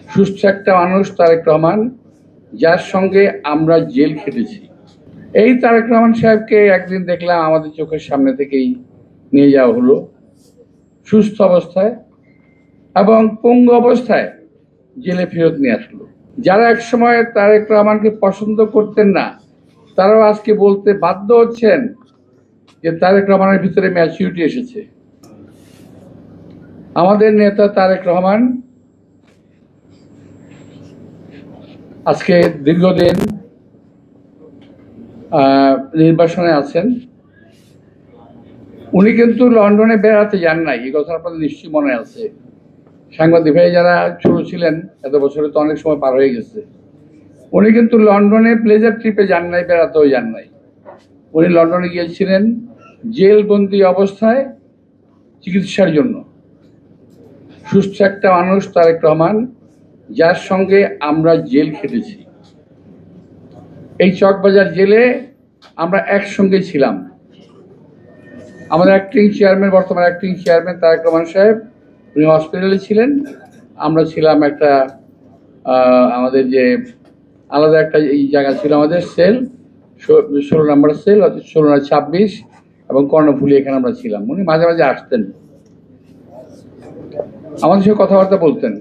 সুস্থ একটা মানুষ তারেক রহমান, যার সঙ্গে আমরা জেল খেটেছি। এই তারেক রহমান সাহেবকে একদিন দেখলাম আমাদের চোখের সামনে থেকেই নিয়ে যাওয়া হলো সুস্থ অবস্থায়, এবং পঙ্গু অবস্থায় জেলে ফেরত নিয়ে আসলো। যারা একসময় তারেক রহমানকে পছন্দ করতেন না, তারাও আজকে বলতে বাধ্য হচ্ছেন যে তারেক রহমানের ভিতরে ম্যাচুরিটি এসেছে। আমাদের নেতা তারেক রহমান আজকে দীর্ঘদিন নির্বাসনে আছেন। উনি কিন্তু লন্ডনে বেড়াতে যান নাই, এই কথা আপনাদের নিশ্চয়ই মনে আছে। সাংবাদিক ভাই যারা ছোট ছিলেন, এত বছরে তো অনেক সময় পার হয়ে গেছে, উনি কিন্তু লন্ডনে প্লেজার ট্রিপে যান নাই, বেড়াতেও যান নাই। উনি লন্ডনে গিয়েছিলেন জেলবন্দি অবস্থায় চিকিৎসার জন্য। সুস্থ একটা মানুষ তারেক রহমান, যার সঙ্গে আমরা জেল খেটেছি। এই চকবাজার জেলে আমরা একসঙ্গে ছিলাম। আমাদের অ্যাক্টিং চেয়ারম্যান, বর্তমান অ্যাক্টিং চেয়ারম্যান তারেক রহমান সাহেব, উনি হসপিটালে ছিলেন। আমরা ছিলাম একটা আমাদের যে আলাদা একটা এই জায়গা ছিল, আমাদের সেল 16 নম্বর সেল, 16-26 এবং কর্ণফুলি, এখানে আমরা ছিলাম। উনি মাঝে মাঝে আসতেন, আমাদের সঙ্গে কথাবার্তা বলতেন।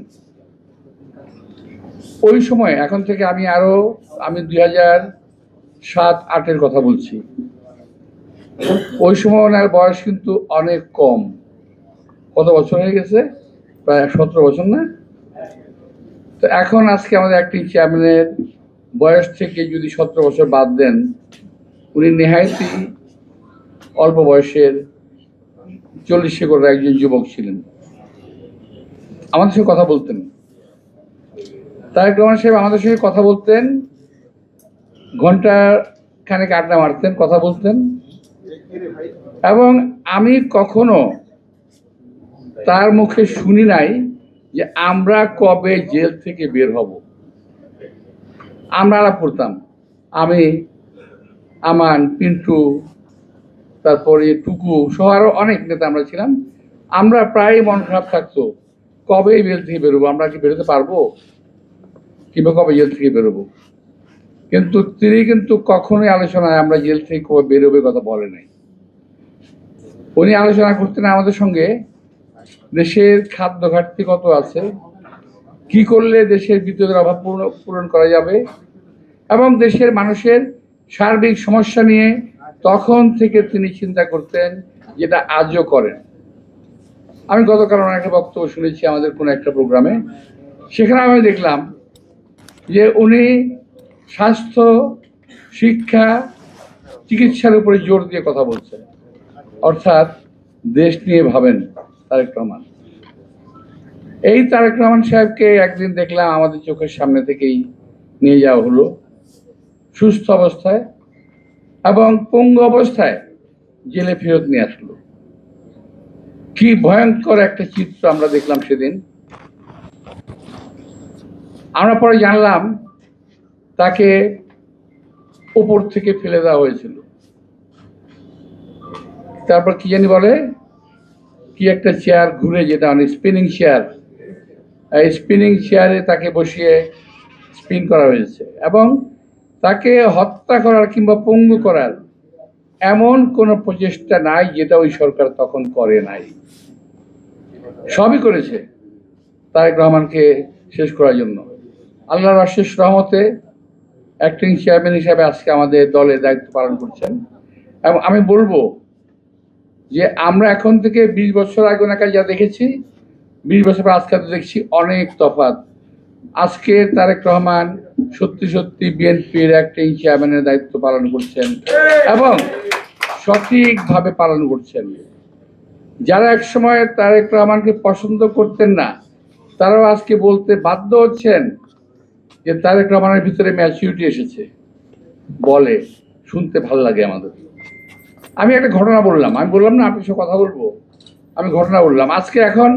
ওই সময়, এখন থেকে আমি 2007-08 কথা বলছি। ওই সময় ওনার বয়স কিন্তু অনেক কম। কত বছর হয়ে গেছে? প্রায় 17 বছর না? তো এখন আজকে আমাদের অ্যাক্টিং চেয়ারম্যানের বয়স থেকে যদি 17 বছর বাদ দেন, উনি নেহায়তই অল্প বয়সের 40 করে একজন যুবক ছিলেন। আমাদের সঙ্গে কথা বলতেন তারেক রহমান সাহেব, আমাদের সঙ্গে কথা বলতেন, ঘন্টা খানেক আড্ডা মারতেন, কথা বলতেন। এবং আমি কখনো তার মুখে শুনি নাই যে আমরা কবে জেল থেকে বের হব। আমরা আলাপ করতাম, আমি, আমান, পিন্টু, তারপরে টুকু সহ আরো অনেক নেতা আমরা ছিলাম। আমরা প্রায় মন খারাপ থাকতো, কবে জেল থেকে বেরোবো, আমরা কি বেরোতে পারবো, কিংবা কবে জেল থেকে বেরোবো। কিন্তু তিনি কিন্তু কখনোই আলোচনায় আমরা জেল থেকে কবে বেরোবে কথা বলে নাই। উনি আলোচনা করতেন আমাদের সঙ্গে দেশের খাদ্য ঘাটতি কত আছে, কি করলে দেশের বিদ্যুতের অভাব পূরণ করা যাবে, এবং দেশের মানুষের সার্বিক সমস্যা নিয়ে তখন থেকে তিনি চিন্তা করতেন, যেটা আজও করেন। আমি গতকাল ওনার একটা বক্তব্য শুনেছি আমাদের কোনো একটা প্রোগ্রামে, সেখানে আমি দেখলাম যে উনি স্বাস্থ্য, শিক্ষা, চিকিৎসার উপরে জোর দিয়ে কথা বলছেন। অর্থাৎ দেশ নিয়ে ভাবেন তারেক রহমান। এই তারেক রহমান সাহেবকে একদিন দেখলাম আমাদের চোখের সামনে থেকেই নিয়ে যাওয়া হলো সুস্থ অবস্থায়, এবং পঙ্গু অবস্থায় জেলে ফেরত নিয়ে আসলো। কি ভয়ঙ্কর একটা চিত্র আমরা দেখলাম সেদিন। আমরা পরে জানলাম তাকে উপর থেকে ফেলে দেওয়া হয়েছিল। তারপর কি জানি বলে, কি একটা চেয়ার ঘুরে, যেটা অনেক স্পিনিং চেয়ার, এই স্পিনিং চেয়ারে তাকে বসিয়ে স্পিন করা হয়েছে, এবং তাকে হত্যা করার কিংবা পঙ্গু করার এমন কোনো প্রচেষ্টা নাই যেটা ওই সরকার তখন করে নাই। সবই করেছে তারেক রহমানকে শেষ করার জন্য। আল্লাহর অশেষ রহমতে অ্যাক্টিং চেয়ারম্যান হিসাবে আজকে আমাদের দলের দায়িত্ব পালন করছেন। এবং আমি বলবো যে আমরা এখন থেকে 20 বছর আগে ওনাকে যা দেখেছি, 20 বছর পর আজকে দেখছি অনেক তফাৎ। আজকে তারেক রহমান সত্যি সত্যি বিএনপির অ্যাক্টিং চেয়ারম্যানের দায়িত্ব পালন করছেন এবং সঠিকভাবে পালন করছেন। যারা একসময় তারেক রহমানকে পছন্দ করতেন না, তারাও আজকে বলতে বাধ্য হচ্ছেন যে তারেক রহমানের ভিতরে ম্যাচুরিটি এসেছে। বলে শুনতে ভালো লাগে আমাদের। আমি একটা ঘটনা বললাম, আমি বললাম না আপনার সাথে কথা বলবো, আমি ঘটনা বললাম। আজকে এখন